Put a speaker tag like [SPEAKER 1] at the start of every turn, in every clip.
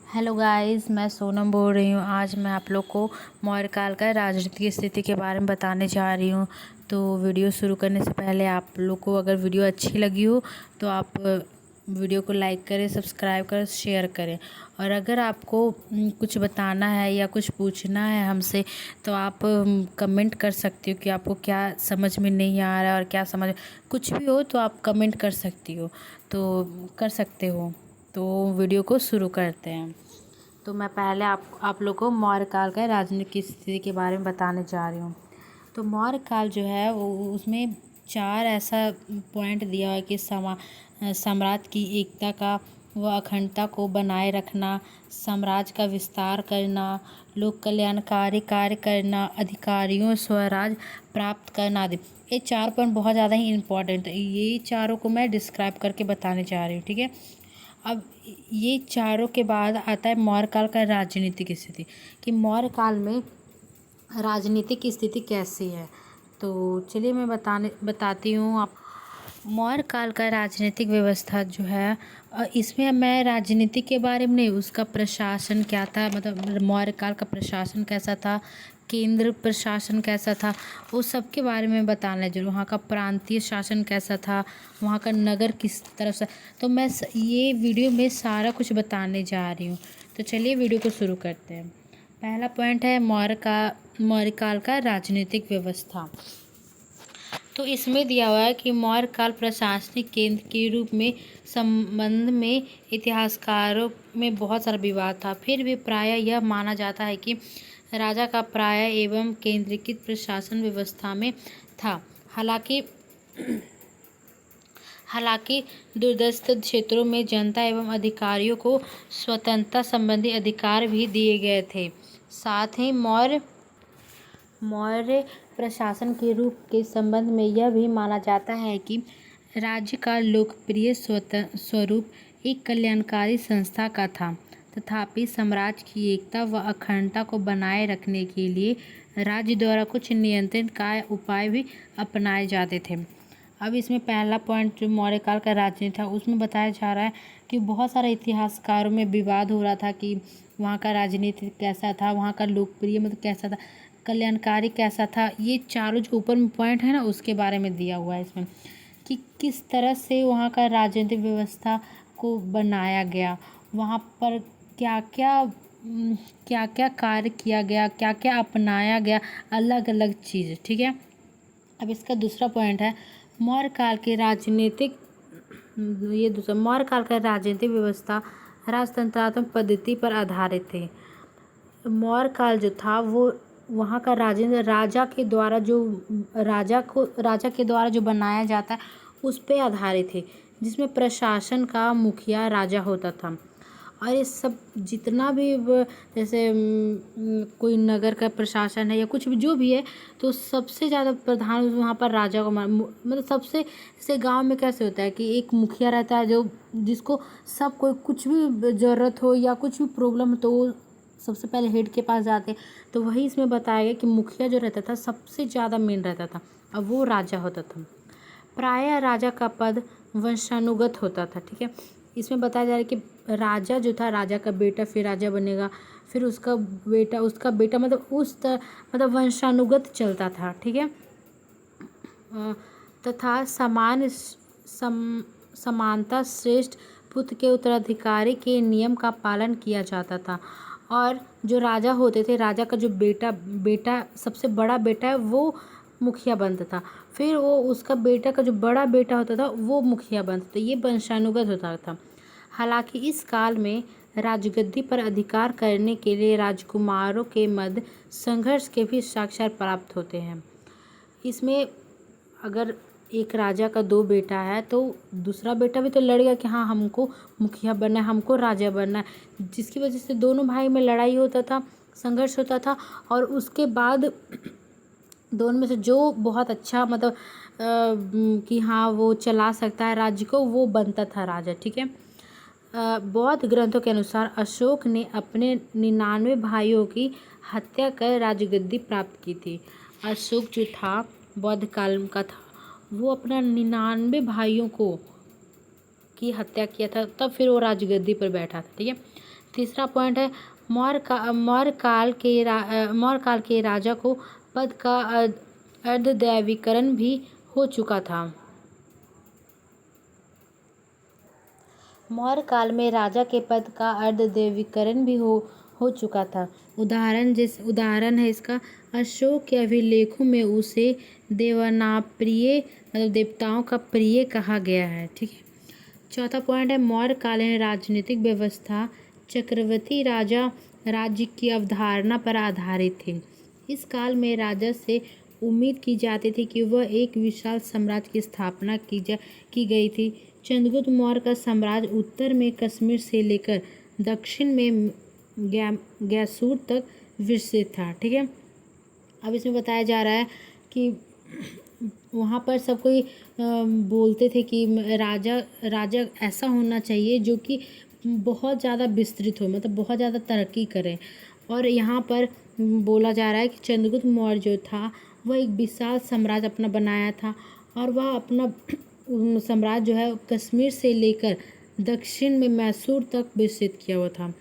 [SPEAKER 1] Hello guys, मैं सोनम बोल रही हूँ। आज मैं आप लोग को मौर्य काल का राजनीतिक स्थिति के बारे में बताने जा रही हूँ। तो वीडियो शुरू करने से पहले आप लोग को अगर वीडियो अच्छी लगी हो तो आप वीडियो को लाइक करें, सब्सक्राइब करें, शेयर करें। और अगर आपको कुछ बताना है या कुछ पूछना है हमसे तो आप कमेंट कर सकती हो कि आपको क्या समझ में नहीं आ रहा है और क्या समझ, कुछ भी हो तो आप कमेंट कर सकती हो, तो कर सकते हो। तो वीडियो को शुरू करते हैं। तो मैं पहले आप लोग को मौर्य काल का राजनीतिक स्थिति के बारे में बताने जा रही हूँ। तो मौर्य काल जो है वो उसमें चार ऐसा पॉइंट दिया है कि साम्राज्य की एकता का व अखंडता को बनाए रखना, साम्राज्य का विस्तार करना, लोक कल्याणकारी कार्य करना, अधिकारियों स्वराज प्राप्त करना आदि। ये चार पॉइंट बहुत ज़्यादा ही इम्पोर्टेंट है। ये चारों को मैं डिस्क्राइब करके बताने जा रही हूँ, ठीक है। अब ये चारों के बाद आता है मौर्य काल का राजनीतिक स्थिति, कि मौर्य काल में राजनीतिक स्थिति कैसी है। तो चलिए मैं बताती हूँ आप। मौर्य काल का राजनीतिक व्यवस्था जो है, इसमें मैं राजनीति के बारे में नहीं, उसका प्रशासन क्या था, मतलब मौर्य काल का प्रशासन कैसा था, केंद्र प्रशासन कैसा था, वो सब के बारे में बताना जरूर। वहाँ का प्रांतीय शासन कैसा था, वहाँ का नगर किस तरफ से, तो मैं ये वीडियो में सारा कुछ बताने जा रही हूँ। तो चलिए वीडियो को शुरू करते हैं। पहला पॉइंट है मौर्य काल का राजनीतिक व्यवस्था। तो इसमें दिया हुआ है कि मौर्य काल प्रशासनिक केंद्र के रूप में संबंध में इतिहासकारों में बहुत सारा विवाद था। फिर भी प्रायः यह माना जाता है कि राजा का प्रायः एवं केंद्रीकृत प्रशासन व्यवस्था में था। हालांकि दूरस्थ क्षेत्रों में जनता एवं अधिकारियों को स्वतंत्रता संबंधी अधिकार भी दिए गए थे। साथ ही मौर्य प्रशासन के रूप के संबंध में यह भी माना जाता है कि राज्य का लोकप्रिय स्वरूप एक कल्याणकारी संस्था का था। तथापि साम्राज्य की एकता व अखंडता को बनाए रखने के लिए राज्य द्वारा कुछ नियंत्रण का उपाय भी अपनाए जाते थे। अब इसमें पहला पॉइंट जो मौर्य काल का राजनीति था उसमें बताया जा रहा है कि बहुत सारे इतिहासकारों में विवाद हो रहा था कि वहाँ का राजनीति कैसा था, वहाँ का लोकप्रिय मतलब कैसा था, कल्याणकारी कैसा था। ये चारों जो ऊपर में पॉइंट है ना उसके बारे में दिया हुआ है इसमें, कि किस तरह से वहाँ का राजनीतिक व्यवस्था को बनाया गया, वहाँ पर क्या क्या कार्य किया गया, क्या क्या अपनाया गया, अलग अलग चीज़, ठीक है। अब इसका दूसरा पॉइंट है मौर्य काल के राजनीतिक, ये दूसरा, मौर्य काल का राजनीतिक व्यवस्था राजतंत्रात्मक पद्धति पर आधारित थे। मौर्य काल जो था वो वहाँ का राजा के द्वारा जो बनाया जाता है उस पे आधारित है, जिसमें प्रशासन का मुखिया राजा होता था। और ये सब जितना भी जैसे कोई नगर का प्रशासन है या कुछ भी जो भी है, तो सबसे ज़्यादा प्रधान वहाँ पर राजा को मतलब सबसे, जैसे गांव में कैसे होता है कि एक मुखिया रहता है जो जिसको सब कोई कुछ भी ज़रूरत हो या कुछ भी प्रॉब्लम हो तो वो सबसे पहले हेड के पास जाते। तो वही इसमें बताया गया कि मुखिया जो रहता था सबसे ज़्यादा मेन रहता था, अब वो राजा होता था। प्रायः राजा का पद वंशानुगत होता था, ठीक है। इसमें बताया जा रहा है कि राजा जो था, राजा का बेटा फिर राजा बनेगा, फिर उसका बेटा मतलब वंशानुगत चलता था, ठीक है। तथा समानता श्रेष्ठ पुत्र के उत्तराधिकारी के नियम का पालन किया जाता था। और जो राजा होते थे, राजा का जो बेटा सबसे बड़ा बेटा है वो मुखिया बनता था, फिर वो उसका बेटा का जो बड़ा बेटा होता था वो मुखिया बनता था। ये वंशानुगत होता था। हालांकि इस काल में राजगद्दी पर अधिकार करने के लिए राजकुमारों के मध्य संघर्ष के भी साक्ष्य प्राप्त होते हैं। इसमें अगर एक राजा का दो बेटा है तो दूसरा बेटा भी तो लड़ेगा कि हाँ हमको मुखिया बनना है, हमको राजा बनना है, जिसकी वजह से दोनों भाई में लड़ाई होता था, संघर्ष होता था। और उसके बाद दोनों में से जो बहुत अच्छा मतलब कि हाँ वो चला सकता है राज्य को, वो बनता था राजा, ठीक है। बौद्ध ग्रंथों के अनुसार अशोक ने अपने 99 भाइयों की हत्या कर राजगद्दी प्राप्त की थी। अशोक जो था बौद्ध काल का था, वो अपना 99 भाइयों को की हत्या किया था, तब फिर वो राजगद्दी पर बैठा था, ठीक है। तीसरा पॉइंट है मौर्य काल के राजा को पद का अर्धदैवीकरण भी हो चुका था। मौर्य काल में राजा के पद का अर्धदैवीकरण भी हो चुका था। उदाहरण है इसका, अशोक के अभिलेखों में उसे देवनाप्रिय मतलब देवताओं का प्रिय कहा गया है। ठीक है। चौथा पॉइंट है मौर्यकालीन राजनीतिक व्यवस्था चक्रवर्ती राज्य की अवधारणा पर आधारित थी। इस काल में राजा से उम्मीद की जाती थी कि वह एक विशाल साम्राज्य की स्थापना की गई थी। चंद्रगुप्त मौर्य का साम्राज्य उत्तर में कश्मीर से लेकर दक्षिण में गैसूर तक विस्तृत था। ठीक है। अब इसमें बताया जा रहा है कि वहाँ पर सब कोई बोलते थे कि राजा ऐसा होना चाहिए जो कि बहुत ज़्यादा विस्तृत हो, मतलब बहुत ज़्यादा तरक्की करे। और यहाँ पर बोला जा रहा है कि चंद्रगुप्त मौर्य जो था वह एक विशाल साम्राज्य अपना बनाया था और वह अपना साम्राज्य जो है कश्मीर से लेकर दक्षिण में मैसूर तक विस्तृत किया हुआ था।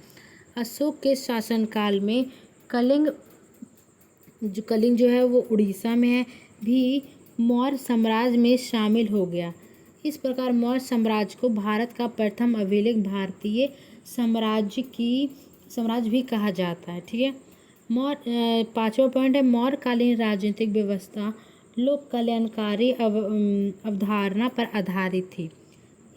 [SPEAKER 1] अशोक के शासनकाल में कलिंग जो है वो उड़ीसा में है भी मौर्य साम्राज्य में शामिल हो गया। इस प्रकार मौर्य साम्राज्य को भारत का प्रथम अभिलेख भारतीय साम्राज्य भी कहा जाता है। ठीक है। पांचवा पॉइंट है मौर्यकालीन राजनीतिक व्यवस्था लोक कल्याणकारी अवधारणा पर आधारित थी।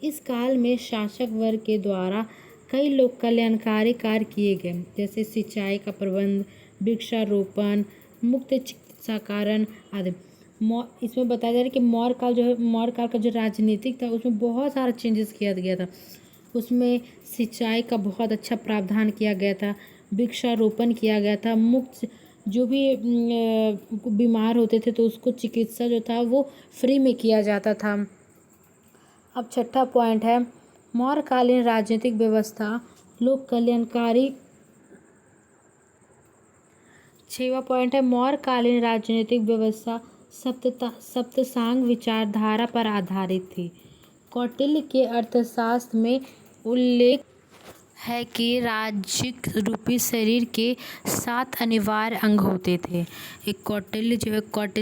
[SPEAKER 1] इस काल में शासक वर्ग के द्वारा कई लोक कल्याणकारी कार्य किए गए, जैसे सिंचाई का प्रबंध, वृक्षारोपण, मुक्त चिकित्साकरण आदि। इसमें बताया जा रहा है कि मौर्य काल का जो राजनीतिक था उसमें बहुत सारा चेंजेस किया गया था। उसमें सिंचाई का बहुत अच्छा प्रावधान किया गया था, वृक्षारोपण किया गया था, मुक्त जो भी बीमार होते थे तो उसको चिकित्सा जो था वो फ्री में किया जाता था। अब छठा पॉइंट है मौर्यकालीन राजनीतिक व्यवस्था लोक कल्याणकारी। छठवां पॉइंट है मौर्यकालीन राजनीतिक व्यवस्था सप्तसांग विचारधारा पर आधारित थी। कौटिल्य के अर्थशास्त्र में उल्लेख है कि राज्य रूपी शरीर के 7 अनिवार्य अंग होते थे। एक कौटिल्य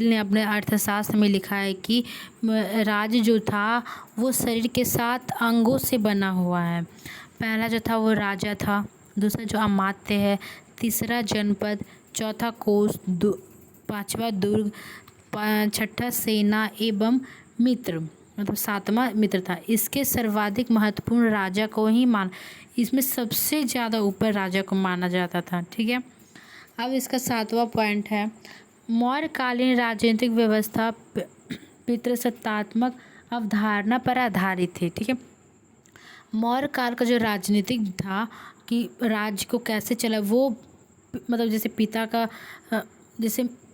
[SPEAKER 1] ने अपने अर्थशास्त्र में लिखा है कि राज्य जो था वो शरीर के 7 अंगों से बना हुआ है। पहला जो था वो राजा था, दूसरा जो अमात्य है, तीसरा जनपद, चौथा कोष, पांचवा दुर्ग, छठा सेना एवं मित्र, मतलब 7वां मित्र था। इसके सर्वाधिक महत्वपूर्ण राजा को ही इसमें सबसे ज़्यादा ऊपर राजा को माना जाता था। ठीक है। अब इसका 7वां पॉइंट है मौर्यकालीन राजनीतिक व्यवस्था पितृसत्तात्मक अवधारणा पर आधारित थी। ठीक है। मौर्य काल का जो राजनीतिक था कि राज्य को कैसे चला, वो मतलब जैसे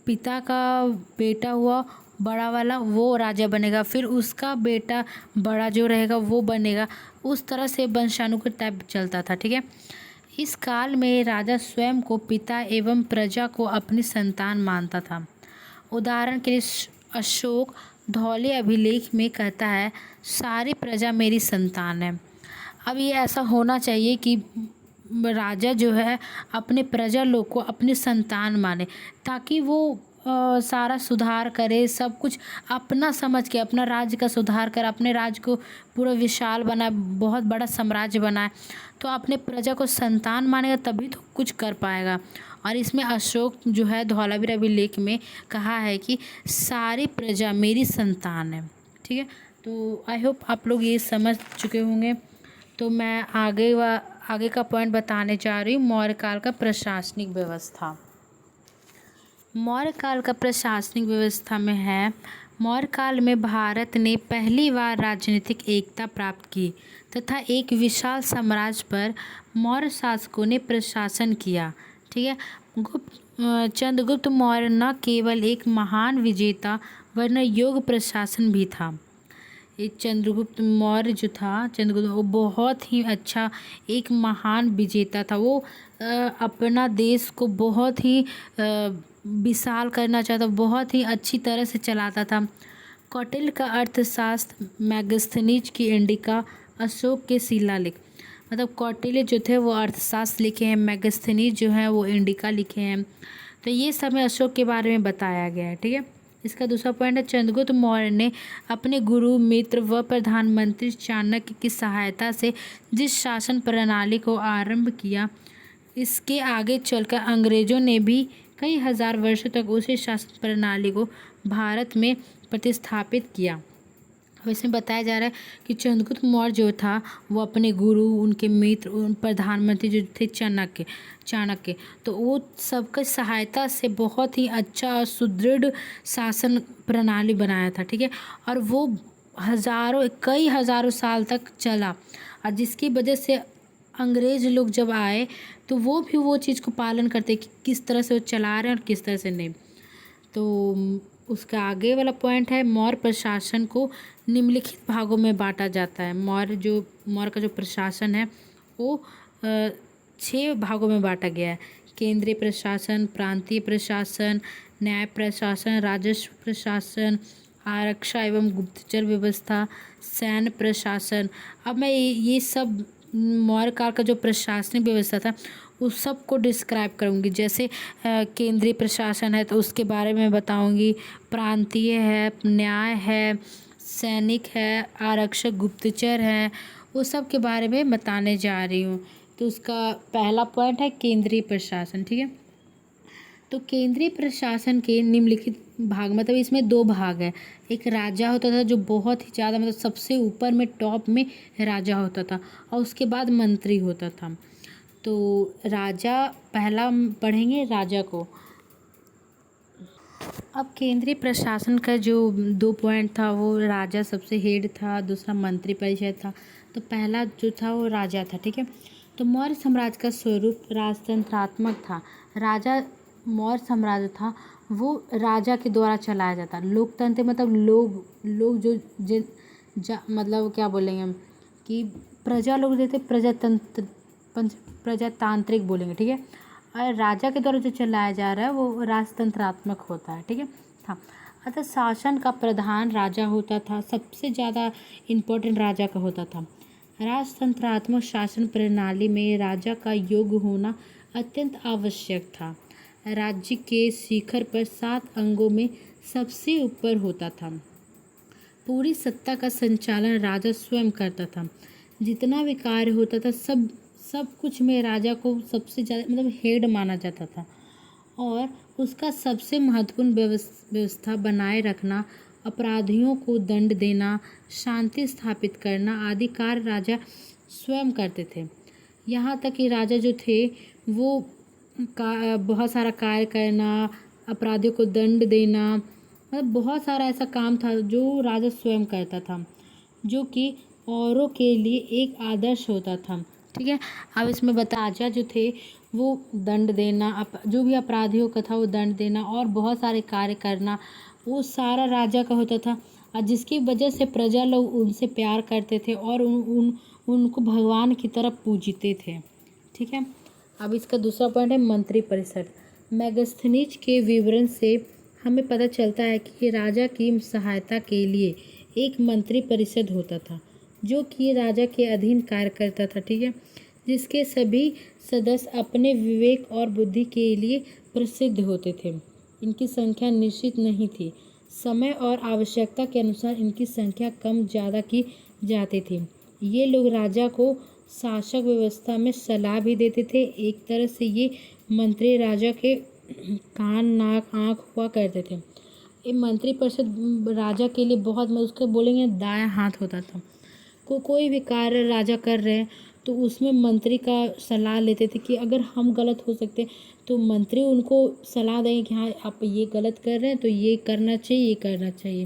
[SPEAKER 1] पिता का बेटा हुआ बड़ा वाला वो राजा बनेगा, फिर उसका बेटा बड़ा जो रहेगा वो बनेगा, उस तरह से वंशानुक्रम टाइप चलता था। ठीक है। इस काल में राजा स्वयं को पिता एवं प्रजा को अपनी संतान मानता था। उदाहरण के लिए अशोक धौले अभिलेख में कहता है, सारी प्रजा मेरी संतान है। अब ये ऐसा होना चाहिए कि राजा जो है अपने प्रजा लोग को अपनी संतान माने, ताकि वो सारा सुधार करे, सब कुछ अपना समझ के अपना राज्य का सुधार कर अपने राज्य को पूरा विशाल बनाए, बहुत बड़ा साम्राज्य बनाए। तो अपने प्रजा को संतान मानेगा तभी तो कुछ कर पाएगा। और इसमें अशोक जो है धौलावीर अभिलेख में कहा है कि सारी प्रजा मेरी संतान है। ठीक है। तो आई होप आप लोग ये समझ चुके होंगे। तो मैं आगे का पॉइंट बताने जा रही हूँ मौर्य काल का प्रशासनिक व्यवस्था। मौर्य काल का प्रशासनिक व्यवस्था में है, मौर्य काल में भारत ने पहली बार राजनीतिक एकता प्राप्त की तथा एक विशाल साम्राज्य पर मौर्य शासकों ने प्रशासन किया। ठीक है। चंद्रगुप्त मौर्य न केवल एक महान विजेता वरन योग्य प्रशासन भी था। एक चंद्रगुप्त मौर्य जो था वो बहुत ही अच्छा एक महान विजेता था। वो अपना देश को बहुत ही विशाल करना चाहता, बहुत ही अच्छी तरह से चलाता था। कौटिल्य का अर्थशास्त्र, मैगस्थनीज की इंडिका, अशोक के शिलालेख, मतलब कौटिल्य जो थे वो अर्थशास्त्र लिखे हैं, मेगास्थनीज जो है वो इंडिका लिखे हैं। तो ये सब में अशोक के बारे में बताया गया है। ठीक है, इसका दूसरा पॉइंट है चंद्रगुप्त मौर्य ने अपने गुरु मित्र व प्रधानमंत्री चाणक्य की सहायता से जिस शासन प्रणाली को आरंभ किया, इसके आगे चलकर अंग्रेजों ने भी कई हजार वर्षों तक उसी शासन प्रणाली को भारत में प्रतिस्थापित किया। अब इसमें बताया जा रहा है कि चंद्रगुप्त मौर्य जो था वो अपने गुरु, उनके मित्र, उन प्रधानमंत्री जो थे चाणक्य, तो वो सबकी सहायता से बहुत ही अच्छा और सुदृढ़ शासन प्रणाली बनाया था। ठीक है, और वो कई हजारों साल तक चला, और जिसकी वजह से अंग्रेज लोग जब आए तो वो भी वो चीज़ को पालन करते कि किस तरह से वो चला रहे हैं और किस तरह से नहीं। तो उसका आगे वाला पॉइंट है मौर्य प्रशासन को निम्नलिखित भागों में बांटा जाता है। मौर्य का जो प्रशासन है वो 6 भागों में बांटा गया है। केंद्रीय प्रशासन, प्रांतीय प्रशासन, न्याय प्रशासन, राजस्व प्रशासन, आरक्षा एवं गुप्तचर व्यवस्था, सैन्य प्रशासन। अब मैं ये सब मौर्य काल का जो प्रशासनिक व्यवस्था था उस सब को डिस्क्राइब करूँगी। जैसे केंद्रीय प्रशासन है तो उसके बारे में बताऊँगी, प्रांतीय है, न्याय है, सैनिक है, आरक्षक, गुप्तचर है, वो सब के बारे में बताने जा रही हूँ। तो उसका पहला पॉइंट है केंद्रीय प्रशासन। ठीक है, तो केंद्रीय प्रशासन के निम्नलिखित भाग, मतलब इसमें 2 भाग है। एक राजा होता था जो बहुत ही ज़्यादा, मतलब सबसे ऊपर में टॉप में राजा होता था, और उसके बाद मंत्री होता था। तो राजा पहला पढ़ेंगे राजा को। अब केंद्रीय प्रशासन का जो 2 पॉइंट था वो राजा सबसे हेड था, दूसरा मंत्री परिषद था। तो पहला जो था वो राजा था। ठीक है, तो मौर्य साम्राज्य का स्वरूप राजतंत्रात्मक था। राजा मौर्य साम्राज्य था वो राजा के द्वारा चलाया जाता। लोकतंत्र मतलब लोग जो मतलब क्या बोलेंगे हम कि प्रजा लोग जो थे प्रजातांत्रिक बोलेंगे। ठीक है, और राजा के द्वारा जो चलाया जा रहा है वो राजतंत्रात्मक होता है। ठीक है, हाँ, अतः शासन का प्रधान राजा होता था, सबसे ज़्यादा इम्पोर्टेंट राजा का होता था। राजतंत्रात्मक शासन प्रणाली में राजा का योग्य होना अत्यंत आवश्यक था। राज्य के शिखर पर 7 अंगों में सबसे ऊपर होता था। पूरी सत्ता का संचालन राजा स्वयं करता था। जितना भी कार्य होता था सब कुछ में राजा को सबसे ज़्यादा मतलब हेड माना जाता था, और उसका सबसे महत्वपूर्ण व्यवस्था बनाए रखना, अपराधियों को दंड देना, शांति स्थापित करना आदि कार्य राजा स्वयं करते थे। यहाँ तक कि राजा जो थे वो बहुत सारा कार्य करना, अपराधियों को दंड देना, मतलब बहुत सारा ऐसा काम था जो राजा स्वयं करता था, जो कि औरों के लिए एक आदर्श होता था। ठीक है, अब इसमें राजा जो थे वो दंड देना, जो भी अपराधियों का था वो दंड देना और बहुत सारे कार्य करना, वो सारा राजा का होता था, और जिसकी वजह से प्रजा लोग उनसे प्यार करते थे और उनको भगवान की तरह पूजते थे। ठीक है, अब इसका दूसरा पॉइंट है मंत्री परिषद। मेगास्थनीज के विवरण से हमें पता चलता है कि राजा की सहायता के लिए एक मंत्री परिषद होता था जो कि राजा के अधीन कार्य करता था। ठीक है, जिसके सभी सदस्य अपने विवेक और बुद्धि के लिए प्रसिद्ध होते थे। इनकी संख्या निश्चित नहीं थी, समय और आवश्यकता के अनुसार इनकी संख्या कम ज़्यादा की जाती थी। ये लोग राजा को शासक व्यवस्था में सलाह भी देते थे। एक तरह से ये मंत्री राजा के कान, नाक, आँख हुआ करते थे। ये मंत्री परिषद राजा के लिए बहुत, उसके बोलेंगे दायां हाथ होता था। कोई भी कार्य राजा कर रहे हैं तो उसमें मंत्री का सलाह लेते थे कि अगर हम गलत हो सकते तो मंत्री उनको सलाह देंगे कि हाँ आप ये गलत कर रहे हैं तो ये करना चाहिए, ये करना चाहिए।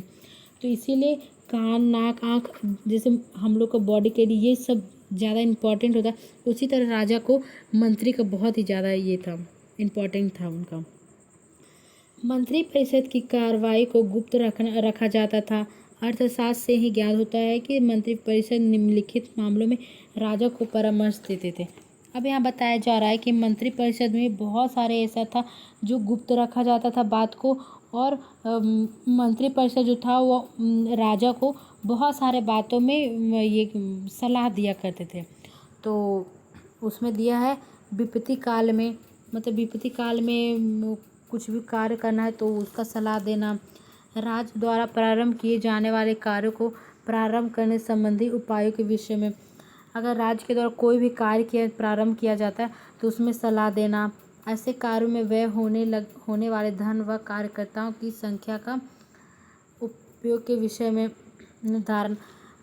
[SPEAKER 1] तो इसीलिए कान, नाक, आँख जैसे हम लोग का बॉडी के लिए ये सब ज़्यादा इम्पोर्टेंट होता है, उसी तरह राजा को मंत्री का बहुत ही ज़्यादा ये था, इम्पोर्टेंट था उनका। मंत्री परिषद की कार्रवाई को गुप्त रखा जाता था। अर्थशास्त्र से ही ज्ञात होता है कि मंत्री परिषद निम्नलिखित मामलों में राजा को परामर्श देते थे। अब यहाँ बताया जा रहा है कि मंत्री परिषद में बहुत सारे ऐसा था जो गुप्त रखा जाता था बात को, और मंत्री परिषद जो था वो राजा को बहुत सारे बातों में ये सलाह दिया करते थे। तो उसमें दिया है विपत्ति काल में, मतलब विपत्ति काल में कुछ भी कार्य करना है तो उसका सलाह देना, राज्य द्वारा प्रारंभ किए जाने वाले कार्यों को प्रारंभ करने संबंधी उपायों के विषय में, अगर राज्य के द्वारा कोई भी कार्य प्रारंभ किया जाता है तो उसमें सलाह देना, ऐसे कार्यों में व्यय होने वाले धन व कार्यकर्ताओं की संख्या का उपयोग के विषय में निर्धारण।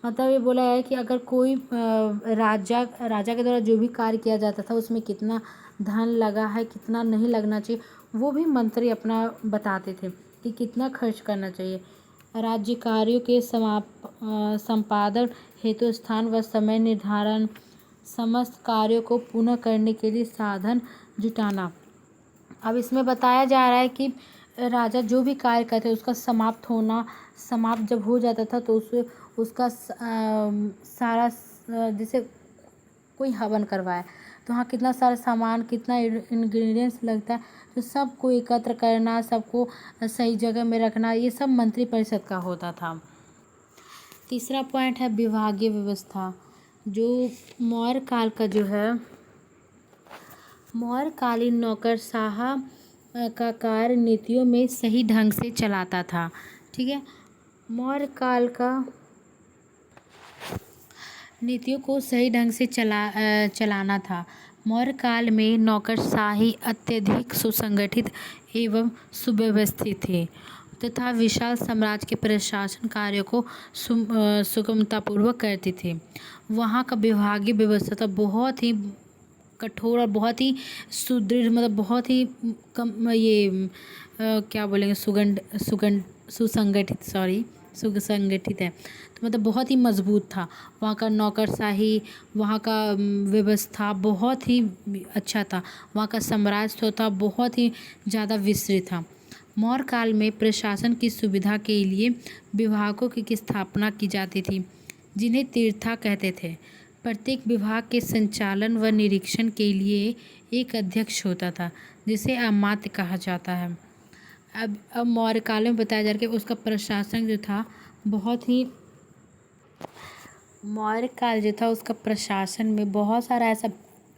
[SPEAKER 1] मतलब ये बोला है कि अगर कोई राजा के द्वारा जो भी कार्य किया जाता था उसमें कितना धन लगा है, कितना नहीं लगना चाहिए, वो भी मंत्री अपना बताते थे कि कितना खर्च करना चाहिए। राज्य कार्यों के संपादन हेतु स्थान व समय निर्धारण, समस्त कार्यों को पूर्ण करने के लिए साधन जुटाना। अब इसमें बताया जा रहा है कि राजा जो भी कार्य करते उसका समाप्त जब हो जाता था तो उसका सारा जैसे कोई हवन करवाए तो वहाँ कितना सारा सामान, कितना इंग्रेडिएंट्स लगता है, तो सबको एकत्र करना, सबको सही जगह में रखना, ये सब मंत्री परिषद का होता था। तीसरा पॉइंट है विभागीय व्यवस्था। जो मौर्य काल का जो है, मौर्यकालीन नौकरशाह का कार्य नीतियों में सही ढंग से चलाता था। ठीक है, मौर्य काल का नीतियों को सही ढंग से चलाना था। मौर्य काल में नौकरशाही अत्यधिक सुसंगठित एवं सुव्यवस्थित थे तथा विशाल साम्राज्य के प्रशासन कार्यों को सुगमतापूर्वक करते थे। वहाँ का विभागीय व्यवस्था बहुत ही कठोर और बहुत ही सुदृढ़, मतलब बहुत ही कम ये क्या बोलेंगे सुसंगठित है, तो मतलब बहुत ही मजबूत था। वहाँ का नौकरशाही, वहाँ का व्यवस्था बहुत ही अच्छा था। वहाँ का साम्राज्य था बहुत ही ज़्यादा विस्तृत था। मौर्य काल में प्रशासन की सुविधा के लिए विभागों की स्थापना की जाती थी जिन्हें तीर्था कहते थे। प्रत्येक विभाग के संचालन व निरीक्षण के लिए एक अध्यक्ष होता था जिसे अमात्य कहा जाता है। अब मौर्य काल में बताया जा रहा है कि उसका प्रशासन जो था बहुत ही, मौर्य काल जो था उसका प्रशासन में बहुत सारा ऐसा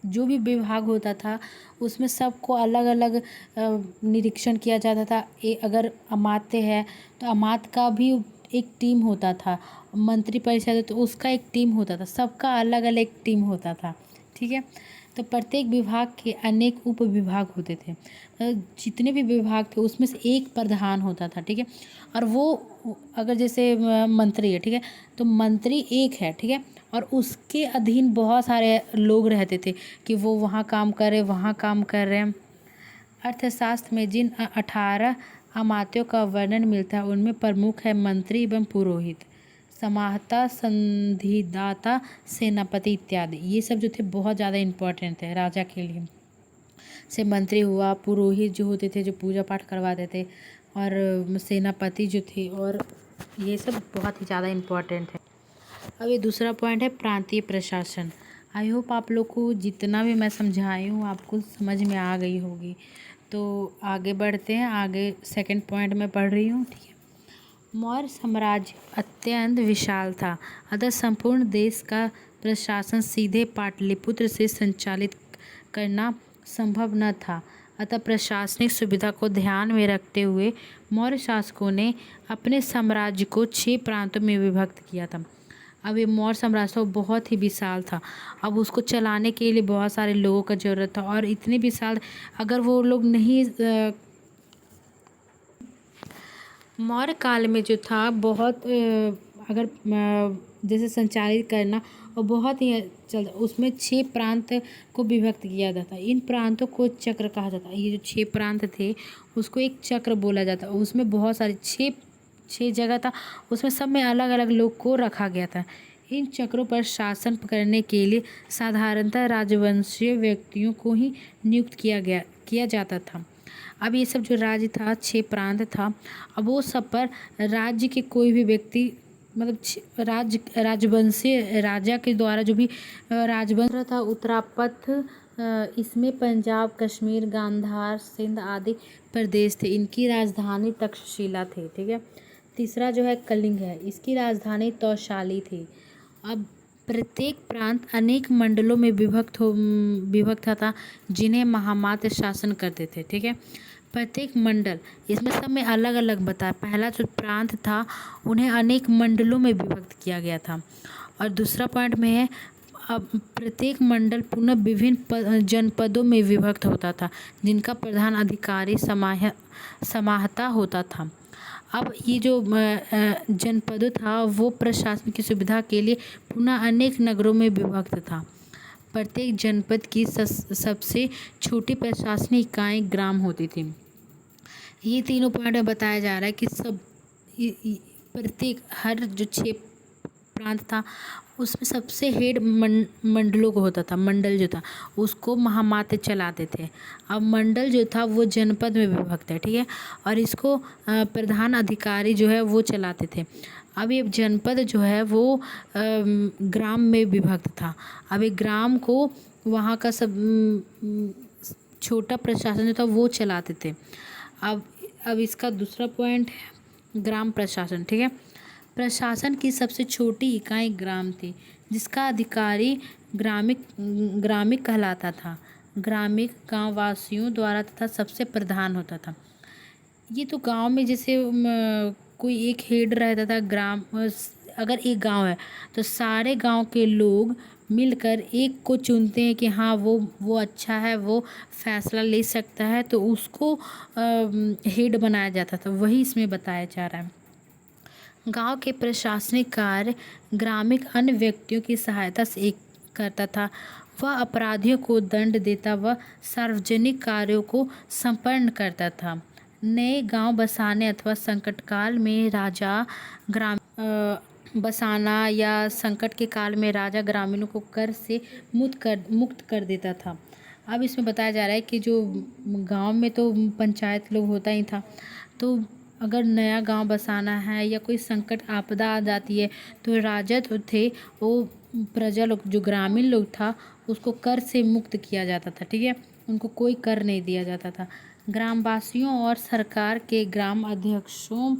[SPEAKER 1] जो भी विभाग होता था उसमें सबको अलग अलग निरीक्षण किया जाता था। अगर अमात्य है तो अमात्य का भी एक टीम होता था, मंत्री परिषद है तो उसका एक टीम होता था, सबका अलग अलग टीम होता था। ठीक है, तो प्रत्येक विभाग के अनेक उप विभाग होते थे। जितने भी विभाग थे उसमें से एक प्रधान होता था। ठीक है, और वो अगर जैसे मंत्री है, ठीक है, तो मंत्री एक है, ठीक है, और उसके अधीन बहुत सारे लोग रहते थे कि वो वहाँ काम कर रहे, वहाँ काम कर रहे हैं। अर्थशास्त्र में जिन 18 अमात्यों का वर्णन मिलता है उनमें प्रमुख है मंत्री एवं पुरोहित, समाहर्ता, संधिदाता, सेनापति इत्यादि। ये सब जो थे बहुत ज़्यादा इम्पोर्टेंट थे राजा के लिए। से मंत्री हुआ, पुरोहित जो होते थे जो पूजा पाठ करवाते थे, और सेनापति जो थे, और ये सब बहुत ही ज़्यादा इम्पोर्टेंट है। अब ये दूसरा पॉइंट है प्रांतीय प्रशासन। आई होप आप लोग को जितना भी मैं समझाई हूँ आपको समझ में आ गई होगी। तो आगे बढ़ते हैं, आगे सेकंड पॉइंट में पढ़ रही हूँ। ठीक है, मौर्य साम्राज्य अत्यंत विशाल था, अतः संपूर्ण देश का प्रशासन सीधे पाटलिपुत्र से संचालित करना संभव न था। अतः प्रशासनिक सुविधा को ध्यान में रखते हुए मौर्य शासकों ने अपने साम्राज्य को 6 प्रांतों में विभक्त किया था। अब ये मौर्य साम्राज्य बहुत ही विशाल था, अब उसको चलाने के लिए बहुत सारे लोगों का ज़रूरत था, और इतने विशाल अगर वो लोग नहीं, मौर्य काल में जो था बहुत अगर जैसे संचालित करना और बहुत ही चलता, उसमें 6 प्रांत को विभक्त किया जाता। इन प्रांतों को चक्र कहा जाता है। ये जो 6 प्रांत थे उसको एक चक्र बोला जाता। उसमें बहुत सारे 6 जगह था, उसमें सब में अलग अलग लोग को रखा गया था। इन चक्रों पर शासन करने के लिए साधारणतः राजवंशीय व्यक्तियों को ही नियुक्त किया जाता था। अब ये सब जो राज्य था 6 प्रांत था, अब वो सब पर राज्य के कोई भी व्यक्ति, मतलब राजवंशीय राजा के द्वारा जो भी राजवंश था, उत्तरापथ, इसमें पंजाब, कश्मीर, गांधार, सिंध आदि प्रदेश थे। इनकी राजधानी तक्षशिला थी। ठीक है, तीसरा जो है कलिंग है, इसकी राजधानी तौशाली थी। अब प्रत्येक प्रांत अनेक मंडलों में विभक्त था, जिन्हें महामात्र शासन करते थे। ठीक है, प्रत्येक मंडल, इसमें सब में अलग अलग बताया। पहला जो प्रांत था उन्हें अनेक मंडलों में विभक्त किया गया था। और दूसरा पॉइंट में है, अब प्रत्येक मंडल पुनः विभिन्न जनपदों में विभक्त होता था, जिनका प्रधान अधिकारी समाहता होता था। अब ये जो जनपद था वो प्रशासन की सुविधा के लिए पुनः अनेक नगरों में विभक्त था। प्रत्येक जनपद की सबसे छोटी प्रशासनिक इकाई ग्राम होती थी। ये तीनों पॉइंट में बताया जा रहा है कि प्रत्येक हर जो 6 प्रांत था उसमें सबसे हेड मंडलों को होता था। मंडल जो था उसको महामात्र चलाते थे। अब मंडल जो था वो जनपद में विभक्त है। ठीक है, और इसको प्रधान अधिकारी जो है वो चलाते थे। अब ये जनपद जो है वो ग्राम में विभक्त था। अब एक ग्राम को वहाँ का सब छोटा प्रशासन जो था वो चलाते थे। अब इसका दूसरा पॉइंट है ग्राम प्रशासन। ठीक है, प्रशासन की सबसे छोटी इकाई ग्राम थी, जिसका अधिकारी ग्रामिक कहलाता था। ग्रामिक गांव वासियों द्वारा तथा सबसे प्रधान होता था। ये तो गांव में जैसे कोई एक हेड रहता था। ग्राम अगर एक गांव है तो सारे गांव के लोग मिलकर एक को चुनते हैं कि हाँ वो अच्छा है, वो फैसला ले सकता है, तो उसको हेड बनाया जाता था। वही इसमें बताया जा रहा है। गांव के प्रशासनिक कार्य ग्रामीण अन्य व्यक्तियों की सहायता से एक करता था। वह अपराधियों को दंड देता व सार्वजनिक कार्यों को संपन्न करता था। नए गांव बसाने अथवा संकट काल में राजा बसाना या संकट के काल में राजा ग्रामीणों को कर से मुक्त कर देता था। अब इसमें बताया जा रहा है कि जो गांव में तो पंचायत लोग होता ही था, तो अगर नया गांव बसाना है या कोई संकट आपदा आ जाती है तो राजा जो थे वो प्रजा लोग, जो ग्रामीण लोग था, उसको कर से मुक्त किया जाता था। ठीक है, उनको कोई कर नहीं दिया जाता था। ग्रामवासियों और सरकार के ग्राम अध्यक्षों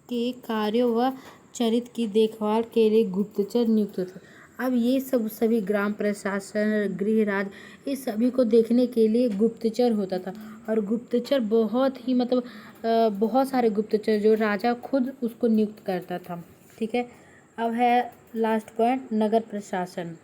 [SPEAKER 1] के कार्यों व चरित्र की देखभाल के लिए गुप्तचर नियुक्त थे। अब ये सभी ग्राम प्रशासन, गृह राज, इस सभी को देखने के लिए गुप्तचर होता था। और गुप्तचर बहुत ही बहुत सारे गुप्तचर जो राजा खुद उसको नियुक्त करता था। ठीक है, अब है लास्ट पॉइंट, नगर प्रशासन।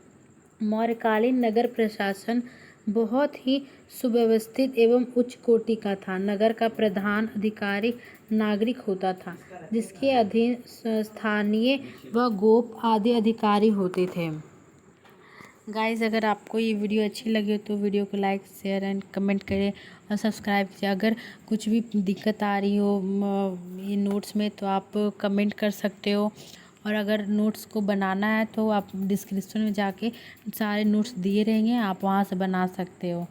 [SPEAKER 1] मौर्यकालीन नगर प्रशासन बहुत ही सुव्यवस्थित एवं उच्च कोटि का था। नगर का प्रधान अधिकारी नागरिक होता था, जिसके अधीन स्थानीय व गोप आदि अधिकारी होते थे। गाइस, अगर आपको ये वीडियो अच्छी लगी हो तो वीडियो को लाइक, शेयर एंड कमेंट करें और सब्सक्राइब कीजिए। अगर कुछ भी दिक्कत आ रही हो ये नोट्स में तो आप कमेंट कर सकते हो। और अगर नोट्स को बनाना है तो आप डिस्क्रिप्शन में जाके सारे नोट्स दिए रहेंगे, आप वहाँ से बना सकते हो।